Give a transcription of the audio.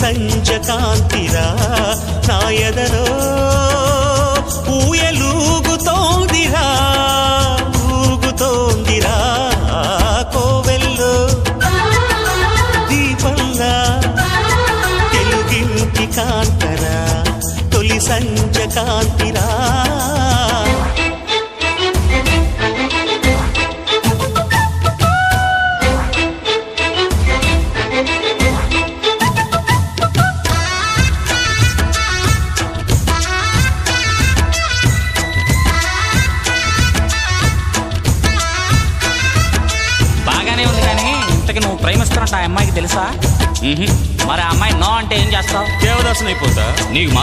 సంజ కాంతిరా నా ఎదలో ఊయలూగుతోందిరా ఊగుతోందిరా కోవెల్లో దీపంలా తెలుగింటి కాంతరా తొలి సంజ కాంతిరా నువ్వు ప్రేమిస్తున్నట్టు ఆ అమ్మాయికి తెలుసా? మరి ఆ అమ్మాయి నో అంటే ఏం చేస్తావు? దేవదాసుని అయిపోతా. నీకు